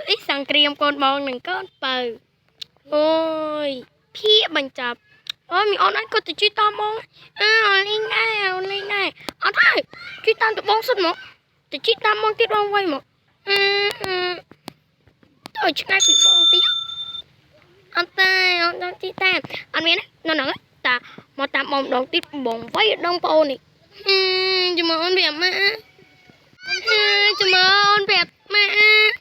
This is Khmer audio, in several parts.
អីសង្គ្រាមកូនបងនឹងកូនបើអូយភៀកបញ្ចប់អូយមីអូនអញក៏ទៅជួយតាមបងលេងដែរអត់ហើយជួយតាមតបងសុទ្ធមកទៅជួយតាមបងទៀតបងវៃមកទៅឆ្ងាយពីបងតិចអត់តែអត់ដល់ទីតាមអត់មាននៅហ្នឹងតាមកតាមបងម្ដងទៀតបងវៃដងប្អូននេះចាំមកអូនប្រាប់ម៉ាចាំមកអូនប្រាប់ម៉ាហា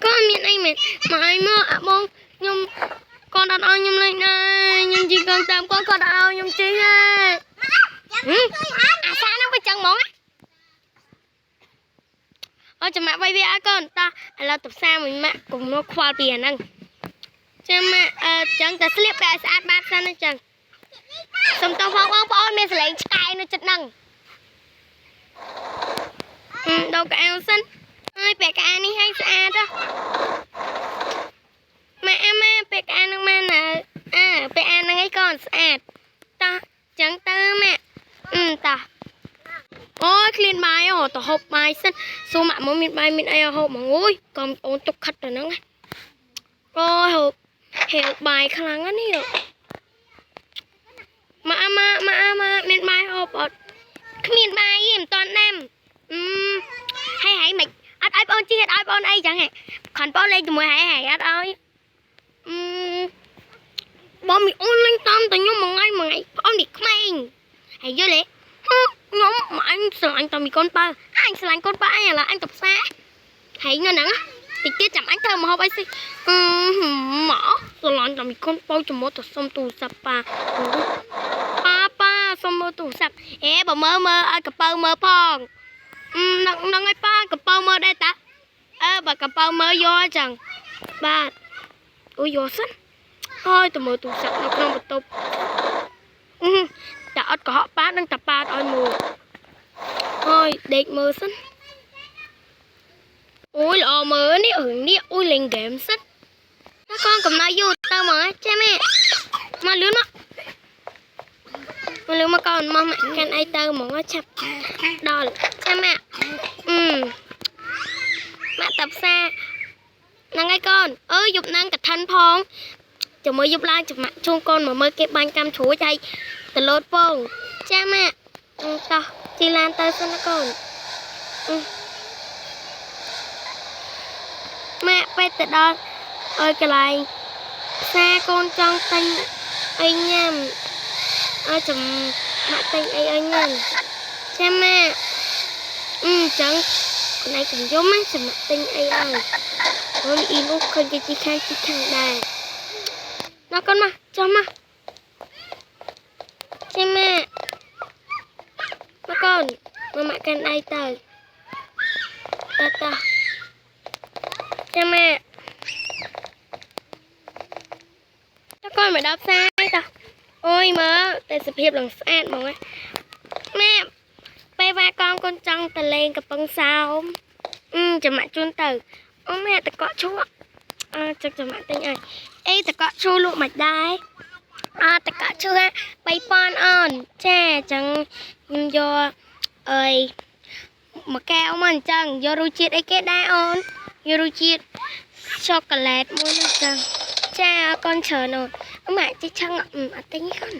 ក៏មានអីមែនមកអីមកអាបងខ្ញុំគាត់អត់ឲ្យខ្ញុំលេងដែរខ្ញុំជីកូនតាមគាត់អត់ឲ្យខ្ញុំជីទេអាសាហ្នឹងវាចឹងហ្មងអូចាំម៉ាក់វាឲ្យកូនតោះឥឡូវទៅផ្សារមួយម៉ាក់កុំមកខ្វល់ពីអាហ្នឹងចាំម៉ាក់ចឹងតែស្លៀកតែស្អាតបាតសិនណាចឹងសុំតោះបងប្អូនមានសលេងឆ្កែនៅចិត្តហ្នឹងដោកៅសិនហើយពាក់កៅនេះឲ្យស្អាតហ៎ម៉ាពាក់កៅនឹងម៉ានៅពាក់អាហ្នឹងឲ្យកូនស្អាតតោះចឹងទៅម៉ាក់តោះអូយឃ្លានបាយអូទៅហូបបាយសិនសួរម៉ាក់មកមានបាយមានអីឲ្យហូបមកអូយកុំអូនទុកខិតទៅហ្នឹងអូយហូបហេវបាយខ្លាំងណាស់នេះម៉ាមានបាយហូបអត់គ្មានបាយទេមិនតាន់ដាំហើយមិនអត់ឲ្យបងជីអត់ឲ្យបងអីចឹងហ៎ខនបងលេងជាមួយហើយអត់ឲ្យបងមីអូនលេងតាមតែខ្ញុំមួយថ្ងៃបងនេះក្មេងហើយយល់ទេខ្ញុំមកអញស្រឡាញ់តែមីកូនបើអញស្រឡាញ់កូនបើអញឥឡូវអញទៅផ្សារហើយនៅហ្នឹងតិចទៀតចាំអញធ្វើមកហូបអីសិមកស្រឡាញ់តែមីកូនបើជាមួយទៅសុំទូរស័ព្ទប៉ាសុំមើលទូរស័ព្ទបើមើលឲ្យកប៉ៅមើលផងហ្នឹងហើយប៉ាកប៉ៅមើលដែរតាបើកប៉ៅមើលយកចឹងបាទអូយយកសិនហើយទៅមើលទូរស័ព្ទនៅក្នុងបន្ទប់តែអត់កុហកប៉ានឹងតែប៉ាឲ្យមើលហើយដេកមើលសិនអូយល្អមើលនេះរឿងនេះអូយលេងហ្គេមសិនតែកូនកំណៅយូរទៅមកចេះម៉ែមកលឿនមកកូនមកម៉ាក់កាន់អីទៅហ្មងឆាប់ដល់ចេះម៉ាក់ម៉ាក់តាផ្សារហ្នឹងហើយកូនយប់ហ្នឹងកឋិនផងចាំមើលយប់ឡើងចាំម៉ាក់ជូនកូនមកមើលគេបាញ់កម្មជ្រួចហើយទៅលោតពងចាម៉ាក់តោះជិះឡានទៅសិនណាកូនម៉ាក់ពេលទៅដល់កន្លែងផ្សារកូនចង់ទិញអីញ៉ាំចាំម៉ាក់ទិញអីឲ្យញ៉ាំចាម៉ាក់ចឹងកន្លែងកញ្ជុំចាំម៉ាក់ទិញអីឲ្យអូនអ៊ីនោះឃើញគេជីខាងដែរដល់កូនមកចុះមកចេះម៉ាក់មកកូនមកម៉ាក់កាន់ដៃទៅតោះចេះម៉ាក់តើកូនមកដល់ផ្សារតោះអូយមើលតែសភាពឡើងស្អាតហ្មងម៉ាក់ពេលវ៉ាកូនចង់ទៅលេងកំពង់សោមចាំម៉ាក់ជូនទៅអូម៉ាក់តកកឈក់ចឹកចាំម៉ាក់ទិញឲ្យអីតកកឈូលក់មិនដែរតកកឈូ3000អូនចាចឹងខ្ញុំយកមួយកែវមកអញ្ចឹងយករសជាតិអីគេដែរអូនយករសជាតិឆូកូឡេតមួយហ្នឹងចឹងចាអរគុណច្រើនអូនម៉ាក់ជីឆឹងអត់ទិញទេកូន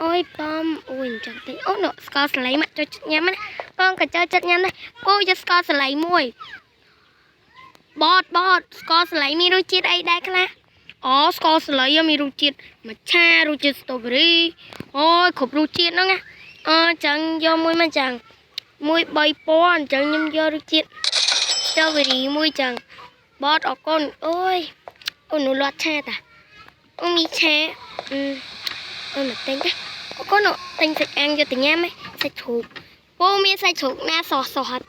អូយបំអូយអញ្ចឹងទិញអូនស្ករសលៃម៉ាក់ចូលចិត្តញ៉ាំណាកូនក៏ចូលចិត្តញ៉ាំដែរគូយកស្ករសលៃមួយបតស្ករសលៃមានរសជាតិអីដែរខ្លះស្ករសលៃមានរសជាតិម្ឆារសជាតិស្ទ្រូប៊េរីអូយគ្រប់រសជាតិហ្នឹងណាចឹងយកមួយមកចឹងមួយ3000អញ្ចឹងខ្ញុំយករសជាតិស្ទ្រូប៊េរីមួយចឹងបតអរគុណអូយអូននោះលាត់ឆាតាអូមីឆាអូនមកទិញទេអរគុណទិញសាច់អាំងយកទៅញ៉ាំហ៎សាច់ជ្រូកពោមានសាច់ជ្រូកណាសហត់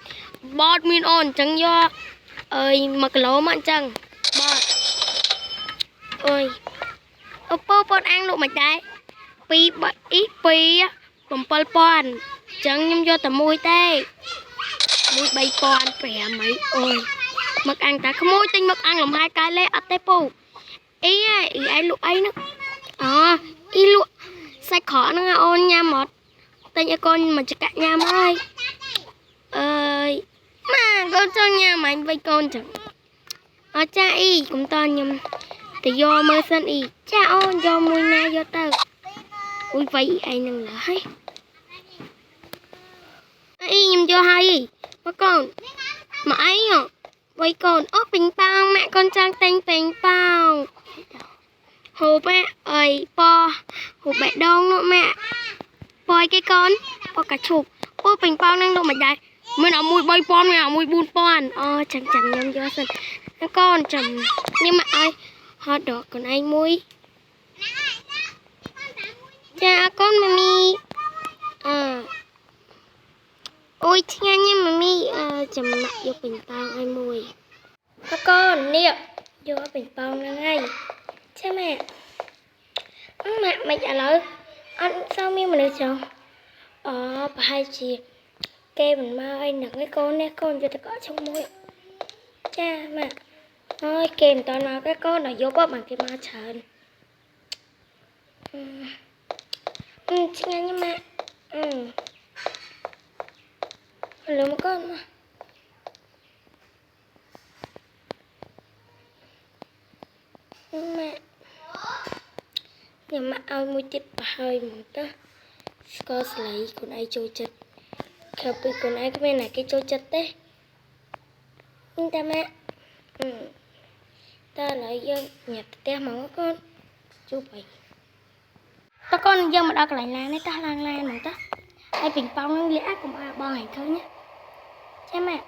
បតមានអូនអញ្ចឹងយក1គីឡូមកអញ្ចឹងបតអូយអូពតអាំងលក់មិនដែរ2 7000អញ្ចឹងខ្ញុំយកតែមួយទេមួយ3005អីអូយមកអាំងតាក្មួយទិញមកអាំងលំហាយកាយលេអត់ទេពូអីឯងលក់អីហ្នឹងអ៊ីលក់ សាច់ក្រកហ្នឹងអូនញ៉ាំអត់តែឲ្យកូនមកចកាក់ញ៉ាំហើយអើយម៉ាកូនចង់ញ៉ាំអញវិញកូនចឹងអត់ចាអ៊ីកុំតខ្ញុំទៅយកមើលសិនអ៊ីចាអូនយកមួយណាយកទៅអ៊ុយវៃឯងនឹងលើហើយអ៊ីខ្ញុំយកហើយមកកូនមកអីវៃកូនអូពេញប៉ោងម៉ាក់កូនចង់ទិញពេញប៉ោងហូបអើយប៉ហូបបេះដូងនោះម៉ាក់ប៉យគេកូនប៉កាឈប់ប៉ពេញប៉ោងនឹងនោះមិនដែរមានអាមួយ3000មានអាមួយ4000អូចាំខ្ញុំយកសិនកូនចាំខ្ញុំមកឲ្យហត់ដកកូនឯងមួយចាកូនម៉ាមីអូយឆ្ងាញ់ណាស់ម៉ាមីចាំយកពេញប៉ោងឲ្យមួយកូននេះយកពេញប៉ោងហ្នឹងហើយចាម៉ាក់មិនឥឡូវអត់សូវមានមនុស្សចង់ប្រហែលជាគេមិនមកអីនឹងឯកូននេះកូនយកទៅកក់ឈុំមួយចាម៉ាក់អើយគេមិនតន់មកទេកូនដល់យកបានគេមកច្រើនឆ្ងាញ់ណាស់ម៉ាក់លំកូនមកម៉ាក់ខ្ញុំមកឲ្យមួយទៀតប្រហើយមកទៅស្គាល់ស្លៃខ្លួនឯងចូលចិត្តក្រៅពីខ្លួនឯងគ្មានណាគេចូលចិត្តទេតែម៉ាក់តើឥឡូវយើងញ៉ាំផ្ទះមកកូនជួបអីតើកូនយើងមកដល់កន្លែងឡាននេះតើឡើងឡានមកតើហើយពេញប៉ោងនឹងលាក់កុំឲ្យបងឲ្យឃើញណាចាម៉ាក់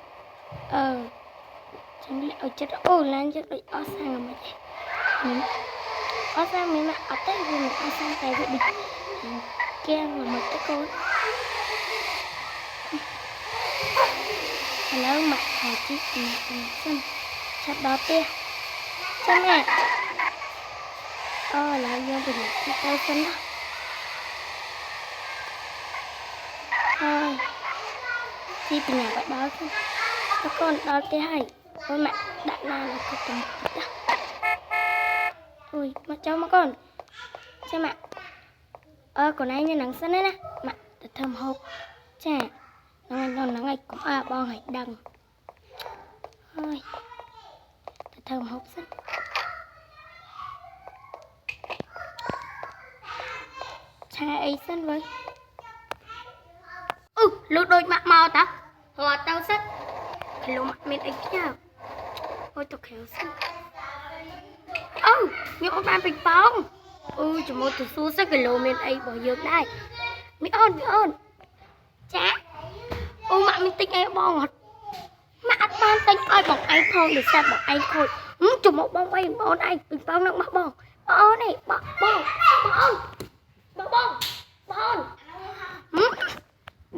ចាំលាក់ឲ្យចិត្តអូឡានយើងដូចអស់សាំងមិនទេអត់សាំងមានអត់ទេវាមិនអស់សាំងតែវាដូចគៀងមកទៅកូនឥឡូវមកហើយជីកសិនចាប់ដល់ផ្ទះចាំម៉ាក់ឥឡូវយើងទៅជីកទៅសិនណាហើយជីបញ្ញាបដល់សិនតើកូនដល់ផ្ទះហើយអូនម៉ាក់ដាក់ឡានឲ្យទៅទៅអូយមកចុះមកកូនចាំម៉ាក់កូនឯងនៅនឹងសិនណាម៉ាក់ទៅធ្វើម្ហូបចាហ្នឹងហើយកុំឲ្យបងឲ្យដឹងហើយទៅធ្វើម្ហូបសិនឆាអីសិនវើលុះដូចម៉ាក់មកតារត់ទៅសិនគីឡូម៉ាក់មានអីផ្ញើអូយទៅក្រៅសិនខ្ញុំអត់បានពេញប៉ោងជាមួយទៅសួរសិនគីឡូមានអីរបស់យើងដែរមីអូនចាម៉ាក់មានទិញអីបងអត់ម៉ាក់អត់បានទិញឲ្យបងឯងផងដោយសារបងឯងខូចជាមួយបងឯងបងឯងពេញប៉ោងនឹងមកបងអូនឯងបង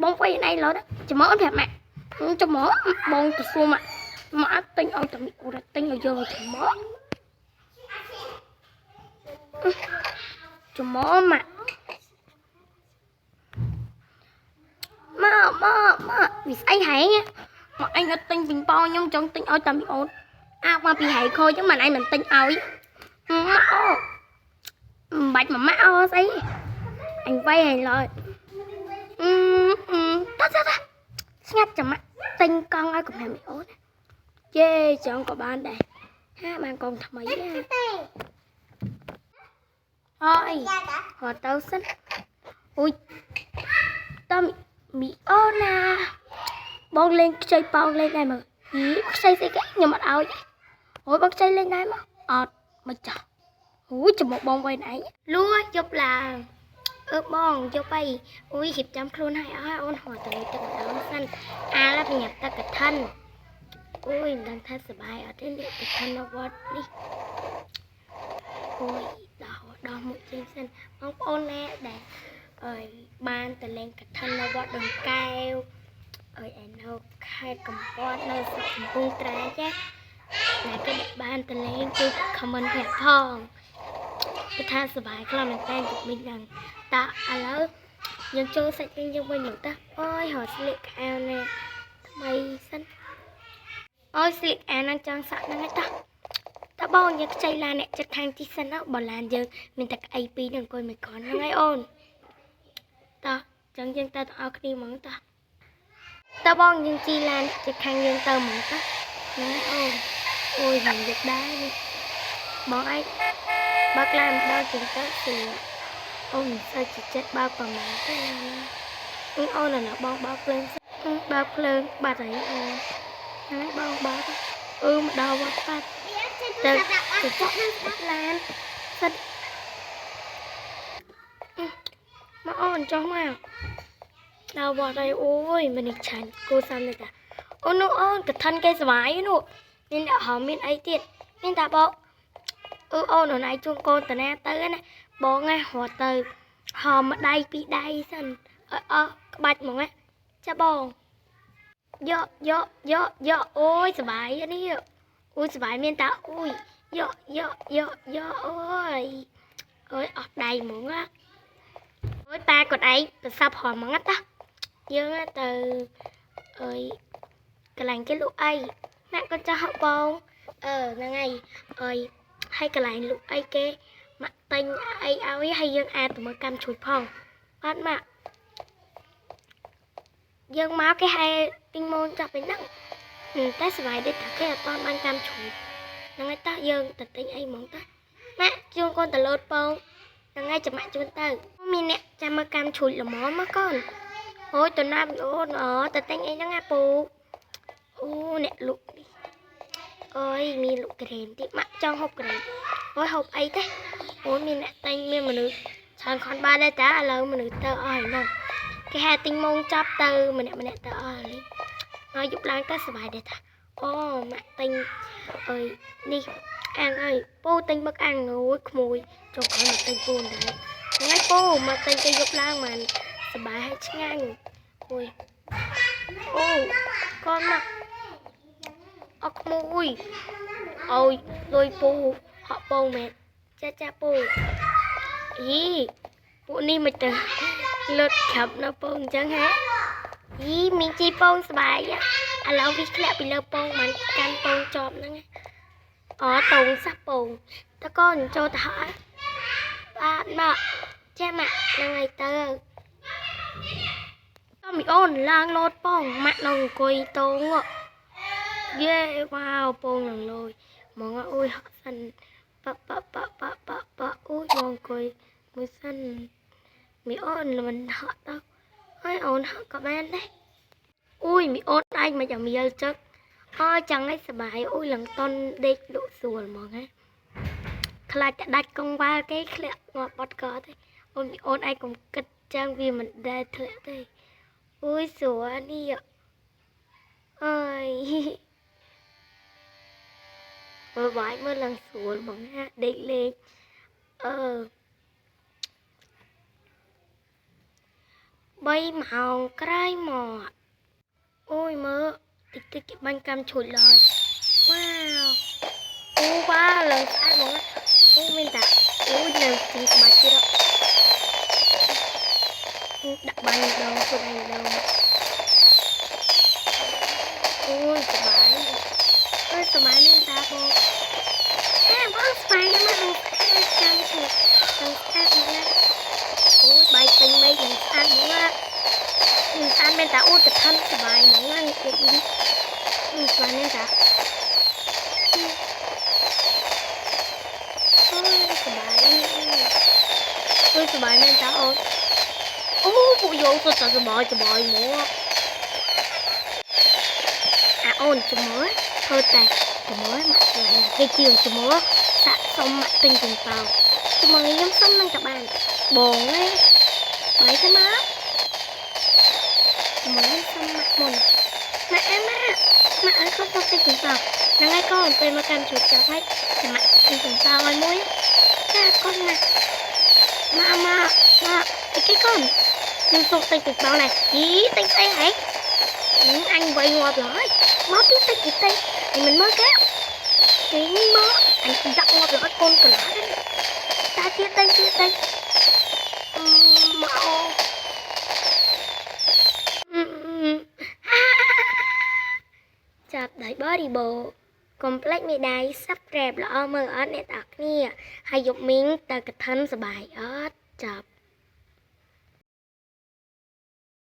បងវិញឯងឡើយជាមួយអូនប្រាប់ម៉ាក់ជាមួយបងទៅសួរម៉ាក់អត់ទិញឲ្យតែមីអូនទិញឲ្យយើងឲ្យជាមួយម៉ាក់មកវាស្អីហែងមកអញអត់ទិញពេញប៉ោងខ្ញុំចង់ទិញឲ្យតែមីអូនមកពីហែងខូចចឹងមិនឯងមិនទិញឲ្យម៉ាក់មិនបាច់មកម៉ាក់ស្អីអញវៃហែងឡើយតើស្ងាត់ចាំម៉ាក់ទិញកង់ឲ្យកុំមីអូនជេចង់ក៏បានដែរបានកង់ថ្មីហើយហត់ទៅសិនអូយតើមីអូនណាបងលេងខ្ចីប៉ោងលេងដែរមើលខ្ចីស្អីគេខ្ញុំអត់ឲ្យអូយបងខ្ចីលេងដែរមកអត់មិនចាស់ជាមួយបងវិញឯងលួយប់ឡើងបងយកไปអូយរៀបចំខ្លួនឲ្យអស់អូនហត់ទៅទឹកម្ដងសិនឡាបញ៉ាំទឹកកឋិនអូយមិនដឹងថាសុបាយអត់ទេនេះកឋិននៅវត្តនេះអូយដល់មុខជាងសិនបងប្អូនណាដែលបានទៅលេងកឋិននៅវត្តដង្កែវឯនៅខេត្តកំពតនៅស្រុកកំពង់ត្រាចាតែគេបានទៅលេងគឺខមមិនប្រាប់ផងគឺថាសុបាយខ្លាំងមែនតើជិះមិញហ្នឹងតើឥឡូវយើងចូលសាច់យើងវិញមកតើអូយរត់ស្លៀកខោណែថ្មីសិនអូយស្លៀកអានចង់សាក់ហ្នឹងឯងតើបងយើងខ្ចីឡានអ្នកចិត្តខាងទីសិនណាបើឡានយើងមានតែក្អីពីរនឹងអង្គុយមួយគ្រាន់ហ្នឹងឯងអូន ចឹងយើងទៅអស់គ្នាហ្មងតើបងយើងជីឡានជាខាងយើងទៅហ្មងតើណាអូយមិនយកដែរនេះបងឯងបើកឡានដល់ជាងទៅស្រួលអូនសូវជាចិត្តបើកប្រមាណទេអូនណាបងបើកភ្លើងបើកភ្លើងបាត់ហើយអូនហ្នឹងបងបើកមកដល់វត្តបាត់ទៅចុះឡានសិតមកអូនចុះមកដល់វត្តហើយអូយមិននេះឆាញ់គូសាំនេះតាអូននោះអូនកឋិនគេស្វាយនោះមានអ្នកហៅមានអីទៀតមានតាបងអូនណៃជួងកូនតាណាទៅណាបងណារត់ទៅហមម្ដាយពីដៃសិនក្បាច់ហ្មងណាចាបងយកអូយសុបាយនេះអូយសុបាយមានតាអូយយកអូយអស់ដៃហ្មងណាអូយប៉ាគាត់ឯងប្រសាប់ហមហ្មងតាយើងទៅអើយកន្លែងគេលក់អីណាក់ក៏ចាស់បងហ្នឹងហើយអើយហើយកន្លែងលក់អីគេមកទិញអីឲ្យហើយយើងអាចទៅមើលកម្មជួយផងអត់មកយើងមកគេហៅទិញម៉ូនចាប់ពីហ្នឹងតែសុបាយដូចថាគេអត់បានកម្មជួយហ្នឹងហើយតោះយើងទៅទិញអីហ្មងតោះម៉ាក់ជួនកូនទៅលោតពងហ្នឹងហើយចាំម៉ាក់ជូនទៅមានអ្នកចាំមើលកម្មជួយល្មមមកកូនអូយទៅណាអូនទៅទិញអីហ្នឹងអាពូអូអ្នកលក់នេះអើយមានលក់ក្រែមទៀតម៉ាក់ចង់ហូបក្រែមអូយហូបអីទេអូយមានអ្នកទិញមានមនុស្សច្រើនខនបានដែរតាឥឡូវមនុស្សទៅអស់ហើយហ្នឹងគេហៅទិញម៉ោងចាប់ទៅម្នាក់ទៅអស់ហើយហើយយប់ឡើងទៅសុបាយដែរតាអូម៉ាក់ទិញអើយនេះអាំងអើយពូទិញមឹកអាំងអូយក្មួយចុះគាត់មកទិញពូដែរថ្ងៃពូមកទិញគេយប់ឡើងមិនសុបាយហើយឆ្ងាញ់អូយអូកូនមកអត់ក្មួយអូយលុយពូហក់ពងមែនចាពូយីពួកនេះមិនទៅលុតខាប់នៅពងអញ្ចឹងហ៎យីមានជីពងស្បែកឥឡូវវាធ្លាក់ពីលើពងមិនកាន់ពងជាប់ហ្នឹងតងសាក់ពងតើកូនចូលទៅហើយបាទមកចាម៉ាក់ហ្នឹងហើយទៅមីអូនឡើងលោតពងម៉ាក់នៅអង្គុយតងយេវ៉ាវពងនឹងលុយមកអូយហក់សិនប៉អូយបងអង្គុយមួយសិនមីអូនមិនហក់ដល់ហើយអូនហក់ក៏បានដែរអូយមីអូនឯងមកចាំយល់ចឹកចង់ឲ្យសុបាយអូយឡើងតន់ដេកលក់ស្រួលហ្មងណាខ្លាចតែដាច់កង្វល់គេធ្លាក់ងាប់បាត់ក៏ទេអូនមីអូនឯងកុំគិតចឹងវាមិនដែលធ្លាក់ទេអូយស្រួលនេះអើយវាយមើលឡើងស្រួលហ្មងណាដេកលេង3 ម៉ោងក្រោយមកអូយមើលតិចគេបាញ់កម្មឈុតឡើយវ៉ាវអូវ៉ាឡើងស្អាតហ្មងអូមានតាអូយនៅទីក្បាច់ទៀតដាក់បាញ់ដល់ខ្លួនឯងដល់អូយសុបាយនេះតាបងបងស្បាយមកចាំឈុតទៅស្អាតណាស់អូយបាយពេញមេឃនឹងស្អាតហ្មងណាស្អាតមែនតាអូទៅថនសុបាយហ្មងណានេះស្បាយនេះតាអូយសុបាយមែនតាអូពួកយកទៅតែសុបាយមកអូនជំនួសធ្វើតែជំនួសមកឡើងគេជាងជំនួសសាក់សុំមកទិញទាំងតោជំនួសខ្ញុំសុំនឹងតែបានបងឯងបាយទៅមកជំនួសសុំមកមុនម៉ាក់អើគាត់ទៅទិញទាំងតោហ្នឹងហើយកូនពេលមកកម្មជួយចាប់ហើយម៉ាក់ទិញទាំងតោឲ្យមួយចាកូនមកអីគេកូនខ្ញុំសុំទិញទាំងតោនេះយីទិញស្អីហ៎អញវៃងាប់ឡើយមកទីតិចអញមិនមើលគេនេះមកអញដាក់ងាប់ឡើយកូនកន្លះតែទៀតតិចមកចាប់ដៃបរិបូកុំភ្លេចមេដៃ Subscribe ល្អមើលអត់អ្នកទាំងអស់គ្នាហើយយកមីងទៅកឋិនសបាយអត់ចាប់